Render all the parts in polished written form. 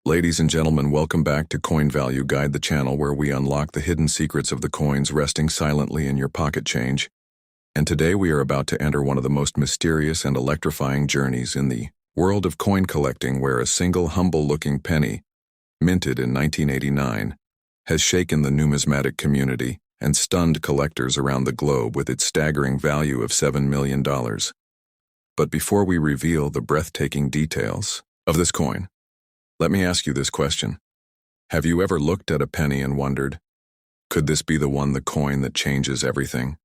Ladies and gentlemen, welcome back to Coin Value Guide, the channel where we unlock the hidden secrets of the coins resting silently in your pocket change. And today we are about to enter one of the most mysterious and electrifying journeys in the world of coin collecting, where a single humble-looking penny, minted in 1989, has shaken the numismatic community and stunned collectors around the globe with its staggering value of $7 million. But before we reveal the breathtaking details of this coin, let me ask you this question. Have you ever looked at a penny and wondered, could this be the coin that changes everything?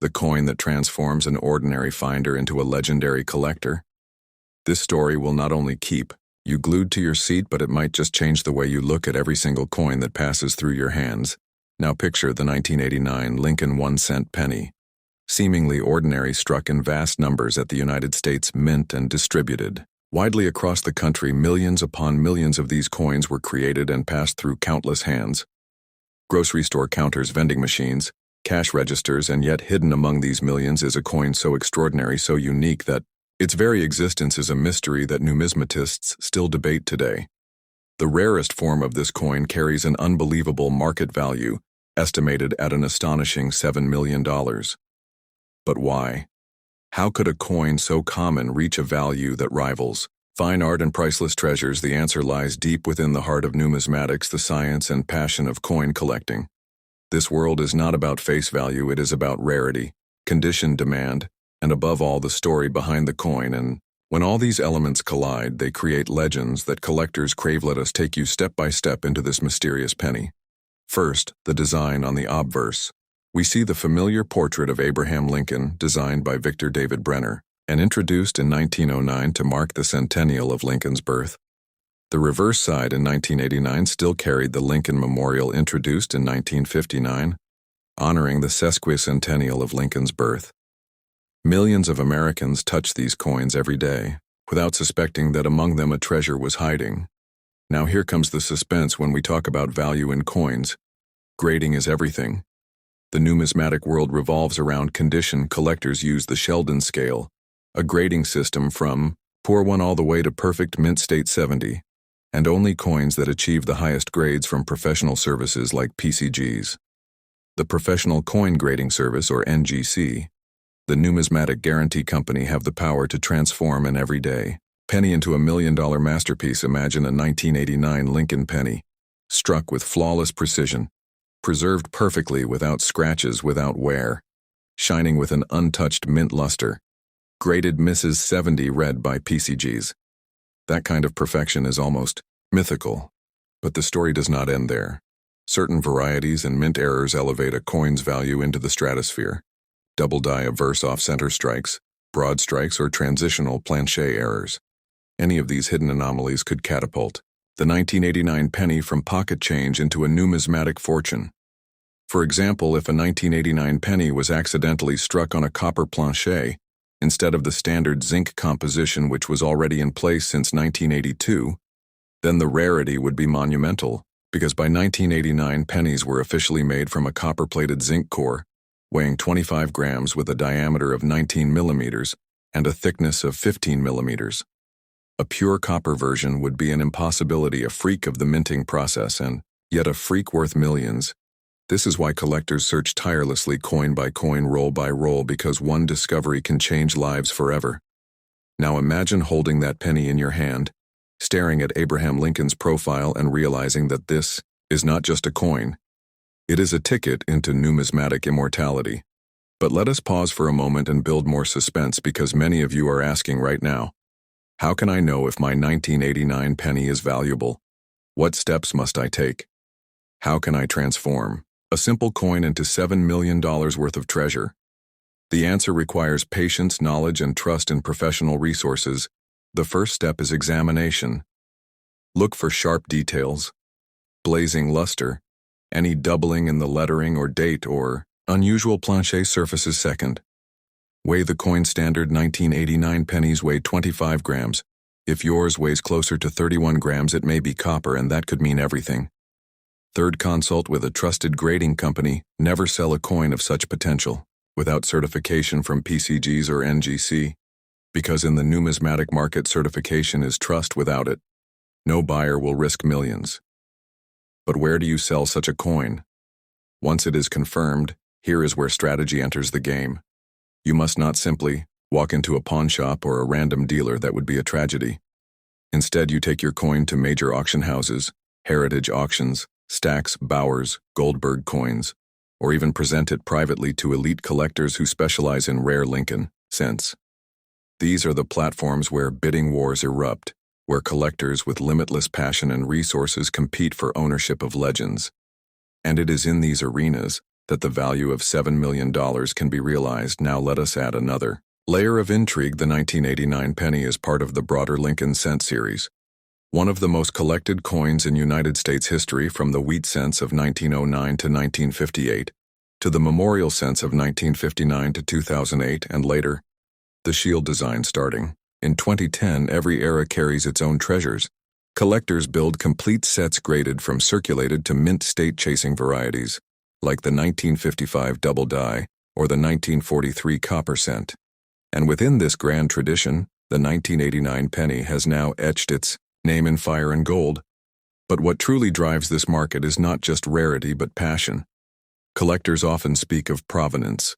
The coin that transforms an ordinary finder into a legendary collector? This story will not only keep you glued to your seat, but it might just change the way you look at every single coin that passes through your hands. Now picture the 1989 Lincoln 1-cent penny. Seemingly ordinary, struck in vast numbers at the United States Mint and distributed widely across the country. Millions upon millions of these coins were created and passed through countless hands. Grocery store counters, vending machines, cash registers, and yet hidden among these millions is a coin so extraordinary, so unique, that its very existence is a mystery that numismatists still debate today. The rarest form of this coin carries an unbelievable market value, estimated at an astonishing $7 million. But why? How could a coin so common reach a value that rivals fine art and priceless treasures? The answer lies deep within the heart of numismatics, the science and passion of coin collecting. This world is not about face value, it is about rarity, condition, demand, and above all, the story behind the coin. And when all these elements collide, they create legends that collectors crave. Let us take you step by step into this mysterious penny. First, the design on the obverse. We see the familiar portrait of Abraham Lincoln, designed by Victor David Brenner, and introduced in 1909 to mark the centennial of Lincoln's birth. The reverse side in 1989 still carried the Lincoln Memorial, introduced in 1959, honoring the sesquicentennial of Lincoln's birth. Millions of Americans touch these coins every day, without suspecting that among them a treasure was hiding. Now here comes the suspense when we talk about value in coins. Grading is everything. The numismatic world revolves around condition. Collectors use the Sheldon scale, a grading system from poor 1 all the way to perfect mint state 70, and only coins that achieve the highest grades from professional services like PCGs. The Professional Coin Grading Service, or NGC, the Numismatic Guarantee Company, have the power to transform an everyday penny into a $1 million masterpiece. Imagine a 1989 Lincoln penny, struck with flawless precision, preserved perfectly without scratches, without wear, shining with an untouched mint luster, graded Mrs. 70 red by PCGs. That kind of perfection is almost mythical. But the story does not end there. Certain varieties and mint errors elevate a coin's value into the stratosphere. Double die averse off-center strikes, broad strikes, or transitional planchet errors. Any of these hidden anomalies could catapult the 1989 penny from pocket change into a numismatic fortune. For example, if a 1989 penny was accidentally struck on a copper planchet instead of the standard zinc composition, which was already in place since 1982, then the rarity would be monumental, because by 1989 pennies were officially made from a copper-plated zinc core, weighing 25 grams with a diameter of 19 millimeters and a thickness of 15 millimeters. A pure copper version would be an impossibility, a freak of the minting process, and yet a freak worth millions. This is why collectors search tirelessly, coin by coin, roll by roll, because one discovery can change lives forever. Now imagine holding that penny in your hand, staring at Abraham Lincoln's profile and realizing that this is not just a coin. It is a ticket into numismatic immortality. But let us pause for a moment and build more suspense, because many of you are asking right now, how can I know if my 1989 penny is valuable? What steps must I take? How can I transform a simple coin into $7 million worth of treasure? The answer requires patience, knowledge, and trust in professional resources. The first step is examination. Look for sharp details, blazing luster, any doubling in the lettering or date, or unusual planchet surfaces. Second, weigh the coin. Standard 1989 pennies weigh 25 grams. If yours weighs closer to 31 grams, it may be copper, and that could mean everything. Third, consult with a trusted grading company. Never sell a coin of such potential without certification from PCGs or NGC, because in the numismatic market, certification is trust. Without it, No buyer will risk millions. But where do you sell such a coin? Once it is confirmed, here is where strategy enters the game. You must not simply walk into a pawn shop or a random dealer. That would be a tragedy. Instead, you take your coin to major auction houses, heritage auctions, Stacks, Bowers, Goldberg coins, or even present it privately to elite collectors who specialize in rare Lincoln cents. These are the platforms where bidding wars erupt, where collectors with limitless passion and resources compete for ownership of legends. And it is in these arenas that the value of $7 million can be realized. Now let us add another layer of intrigue. The 1989 penny is part of the broader Lincoln cent series, one of the most collected coins in United States history, from the wheat cents of 1909 to 1958, to the memorial cents of 1959 to 2008, and later, the shield design starting in 2010. Every era carries its own treasures. Collectors build complete sets graded from circulated to mint state chasing varieties, like the 1955 double die or the 1943 copper cent. And within this grand tradition, the 1989 penny has now etched its name in fire and gold. But what truly drives this market is not just rarity but passion. Collectors often speak of provenance,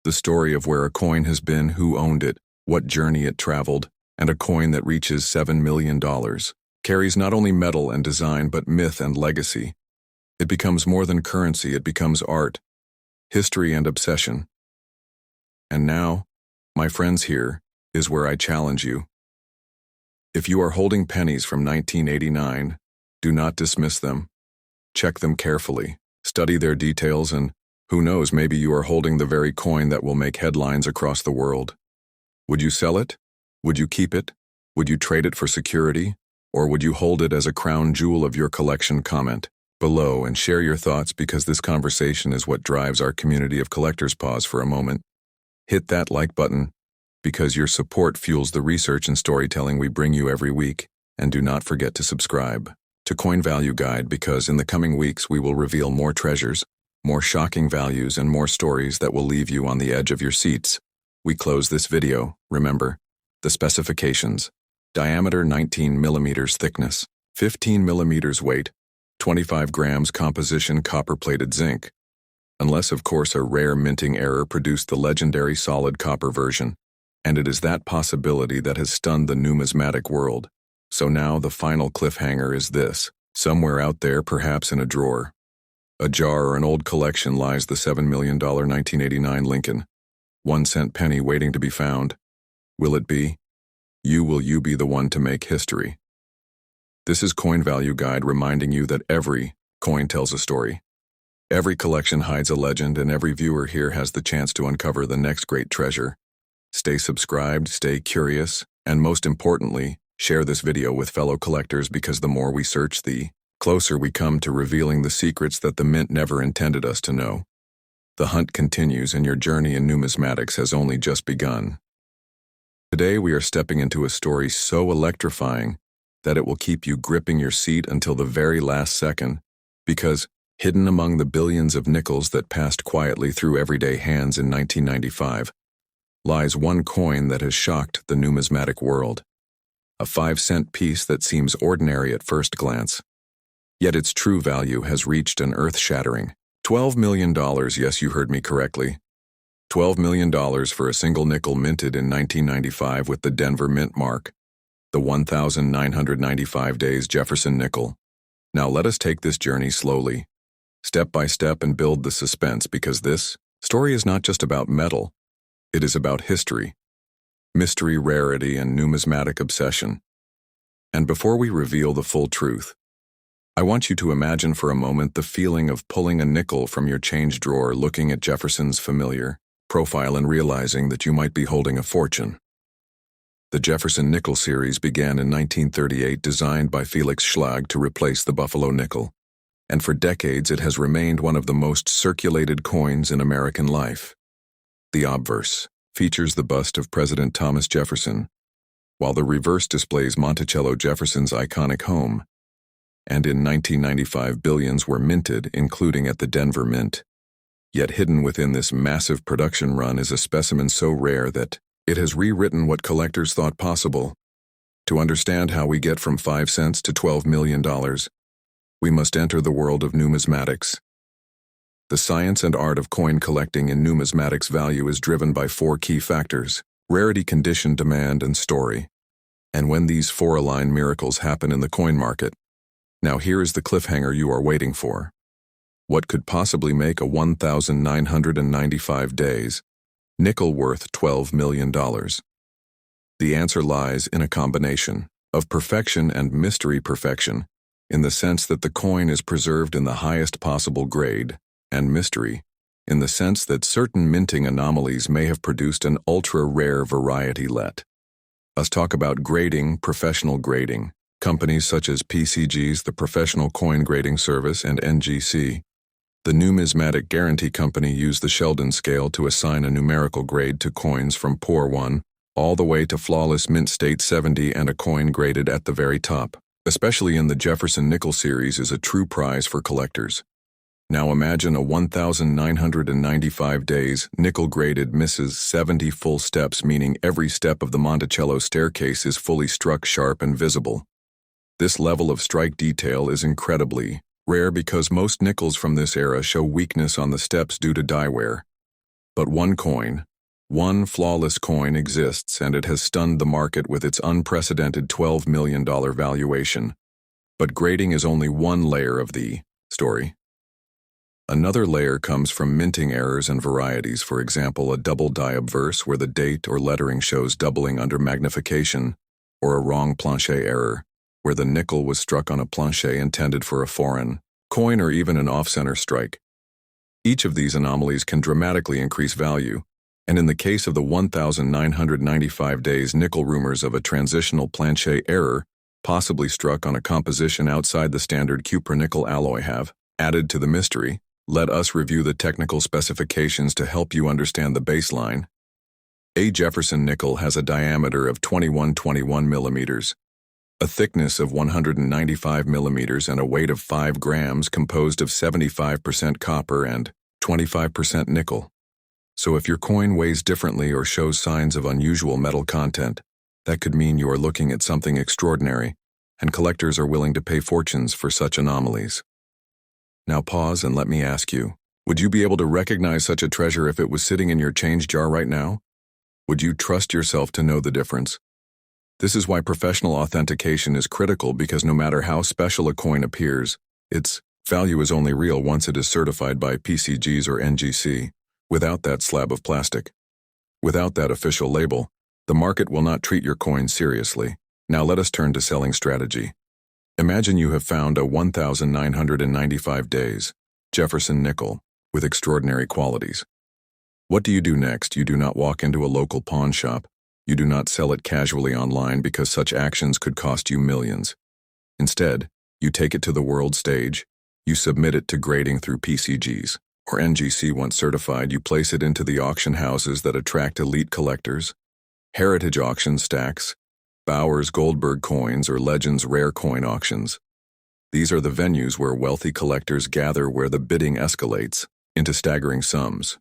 the story of where a coin has been, who owned it, what journey it traveled, and a coin that reaches $7 million carries not only metal and design but myth and legacy. It becomes more than currency, it becomes art, history, and obsession. And now, my friends, here is where I challenge you. If you are holding pennies from 1989, do not dismiss them. Check them carefully, study their details, and who knows, maybe you are holding the very coin that will make headlines across the world. Would you sell it? Would you keep it? Would you trade it for security? Or would you hold it as a crown jewel of your collection? Comment below and share your thoughts, because this conversation is what drives our community of collectors. Pause for a moment. Hit that like button, because your support fuels the research and storytelling we bring you every week. And do not forget to subscribe to Coin Value Guide, because in the coming weeks we will reveal more treasures, more shocking values, and more stories that will leave you on the edge of your seats. We close this video. Remember the specifications: diameter 19 millimeters, thickness 15 millimeters, weight 25 grams, composition copper-plated zinc. Unless, of course, a rare minting error produced the legendary solid copper version. And it is that possibility that has stunned the numismatic world. So now the final cliffhanger is this: somewhere out there, perhaps in a drawer, a jar, or an old collection, lies the $7 million 1989 Lincoln 1 cent penny waiting to be found. Will it be you? Will you be the one to make history? This is Coin Value Guide, reminding you that every coin tells a story. Every collection hides a legend, and every viewer here has the chance to uncover the next great treasure. Stay subscribed, stay curious, and most importantly, share this video with fellow collectors, because the more we search, the closer we come to revealing the secrets that the mint never intended us to know. The hunt continues, and your journey in numismatics has only just begun. Today we are stepping into a story so electrifying that it will keep you gripping your seat until the very last second, because hidden among the billions of nickels that passed quietly through everyday hands in 1995, lies one coin that has shocked the numismatic world. A 5-cent piece that seems ordinary at first glance. Yet its true value has reached an earth-shattering $12 million. Yes, you heard me correctly. $12 million for a single nickel minted in 1995 with the Denver mint mark. The 1,995 days Jefferson Nickel. Now let us take this journey slowly, step by step, and build the suspense, because this story is not just about metal. It is about history, mystery, rarity, and numismatic obsession. And before we reveal the full truth, I want you to imagine for a moment the feeling of pulling a nickel from your change drawer, looking at Jefferson's familiar profile, and realizing that you might be holding a fortune. The Jefferson Nickel series began in 1938, designed by Felix Schlag to replace the Buffalo nickel. And for decades it has remained one of the most circulated coins in American life. The obverse features the bust of President Thomas Jefferson, while the reverse displays Monticello Jefferson's iconic home. And in 1995, billions were minted, including at the Denver Mint. Yet hidden within this massive production run is a specimen so rare that it has rewritten what collectors thought possible. To understand how we get from 5 cents to $12 million, we must enter the world of numismatics. The science and art of coin collecting in numismatics value is driven by 4 key factors: rarity, condition, demand, and story. And when these 4 align, miracles happen in the coin market. Now here is the cliffhanger you are waiting for. What could possibly make a 1,995 days nickel worth $12 million? The answer lies in a combination of perfection and mystery perfection, in the sense that the coin is preserved in the highest possible grade, and mystery, in the sense that certain minting anomalies may have produced an ultra-rare variety. Let us talk about grading, professional grading. Companies such as PCG's, the Professional Coin Grading Service, and NGC, the Numismatic Guarantee Company, use the Sheldon scale to assign a numerical grade to coins from poor 1 all the way to flawless mint state 70, and a coin graded at the very top, especially in the Jefferson Nickel series, is a true prize for collectors. Now imagine a 1,995 days nickel graded misses 70 full steps, meaning every step of the Monticello staircase is fully struck sharp and visible. This level of strike detail is incredibly rare because most nickels from this era show weakness on the steps due to die wear. But one flawless coin exists, and it has stunned the market with its unprecedented $12 million valuation. But grading is only one layer of the story. Another layer comes from minting errors and varieties, for example, a double die obverse where the date or lettering shows doubling under magnification, or a wrong plancher error, where the nickel was struck on a plancher intended for a foreign coin, or even an off-center strike. Each of these anomalies can dramatically increase value, and in the case of the 1,995 days nickel, rumors of a transitional plancher error, possibly struck on a composition outside the standard cupronickel alloy, have added to the mystery. Let us review the technical specifications to help you understand the baseline. A Jefferson Nickel has a diameter of 21 millimeters, a thickness of 195 millimeters, and a weight of 5 grams, composed of 75% copper and 25% nickel. So if your coin weighs differently or shows signs of unusual metal content, that could mean you are looking at something extraordinary, and collectors are willing to pay fortunes for such anomalies. Now pause and let me ask you, would you be able to recognize such a treasure if it was sitting in your change jar right now? Would you trust yourself to know the difference? This is why professional authentication is critical, because no matter how special a coin appears, its value is only real once it is certified by PCG's or NGC. Without that slab of plastic, without that official label, the market will not treat your coin seriously. Now let us turn to selling strategy. Imagine you have found a 1,995 days Jefferson Nickel with extraordinary qualities. What do you do next? You do not walk into a local pawn shop. You do not sell it casually online, because such actions could cost you millions. Instead, you take it to the world stage. You submit it to grading through PCG's or NGC. Once certified, you place it into the auction houses that attract elite collectors: Heritage Auction Stacks, Bowers Goldberg Coins, or Legends Rare Coin Auctions. These are the venues where wealthy collectors gather, where the bidding escalates into staggering sums.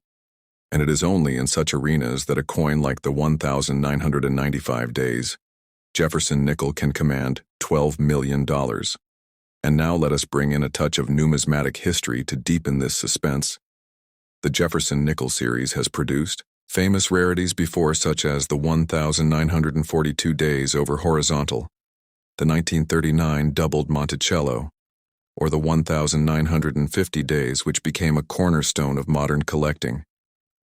And it is only in such arenas that a coin like the 1,995 days Jefferson Nickel can command $12 million. And now let us bring in a touch of numismatic history to deepen this suspense. The Jefferson Nickel series has produced famous rarities before, such as the 1,942 days over horizontal, the 1939 doubled Monticello, or the 1,950 days, which became a cornerstone of modern collecting.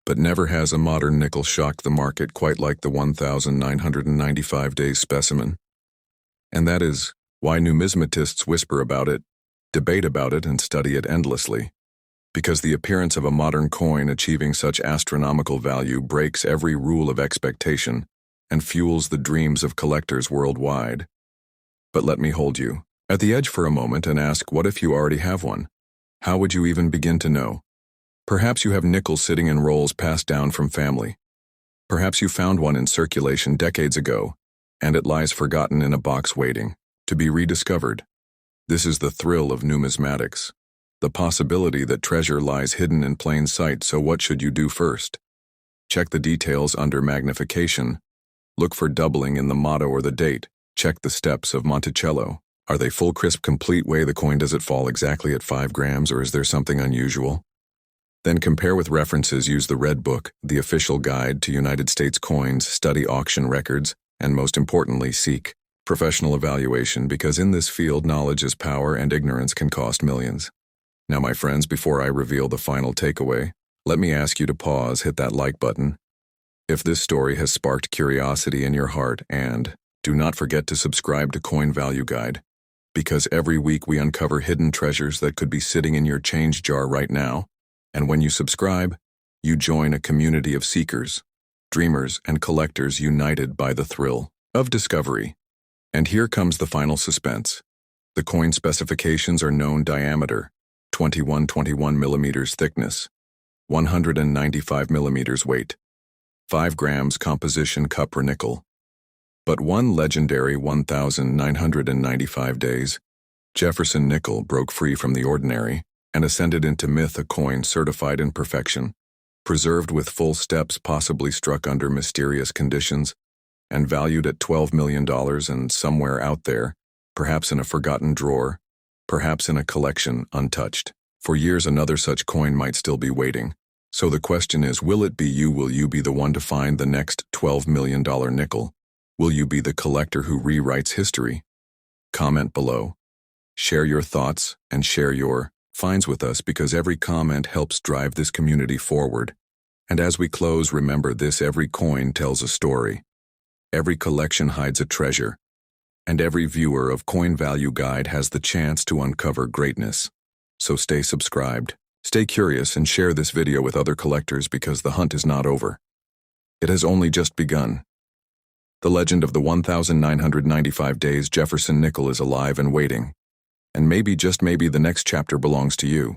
But never has a modern nickel shocked the market quite like the 1,995 days specimen. And that is why numismatists whisper about it, debate about it, and study it endlessly. Because the appearance of a modern coin achieving such astronomical value breaks every rule of expectation and fuels the dreams of collectors worldwide. But let me hold you at the edge for a moment and ask, what if you already have one? How would you even begin to know? Perhaps you have nickels sitting in rolls passed down from family. Perhaps you found one in circulation decades ago, and it lies forgotten in a box waiting to be rediscovered. This is the thrill of numismatics, the possibility that treasure lies hidden in plain sight. So what should you do first? Check the details under magnification. Look for doubling in the motto or the date. Check the steps of Monticello. Are they full, crisp, complete weigh the coin? Does it fall exactly at 5 grams, or is there something unusual? Then compare with references. Use the Red Book, the official guide to United States coins, study auction records, and most importantly, seek professional evaluation, because in this field, knowledge is power and ignorance can cost millions. Now, my friends, before I reveal the final takeaway, let me ask you to pause, hit that like button if this story has sparked curiosity in your heart, and do not forget to subscribe to Coin Value Guide, because every week we uncover hidden treasures that could be sitting in your change jar right now. And when you subscribe, you join a community of seekers, dreamers, and collectors united by the thrill of discovery. And here comes the final suspense. The coin specifications are known: diameter, 21 millimeters; thickness, 195 millimeters; weight, 5 grams; composition, copper nickel. But one legendary 1,995 days, Jefferson Nickel broke free from the ordinary and ascended into myth, a coin certified in perfection, preserved with full steps, possibly struck under mysterious conditions, and valued at $12 million, and somewhere out there, perhaps in a forgotten drawer, perhaps in a collection untouched. For years another such coin might still be waiting. So the question is, will it be you? Will you be the one to find the next $12 million nickel? Will you be the collector who rewrites history? Comment below. Share your thoughts and share your finds with us, because every comment helps drive this community forward. And as we close, remember this: every coin tells a story. Every collection hides a treasure. And every viewer of Coin Value Guide has the chance to uncover greatness. So stay subscribed, stay curious, and share this video with other collectors, because the hunt is not over. It has only just begun. The legend of the 1,995 days Jefferson Nickel is alive and waiting. And maybe, just maybe, the next chapter belongs to you.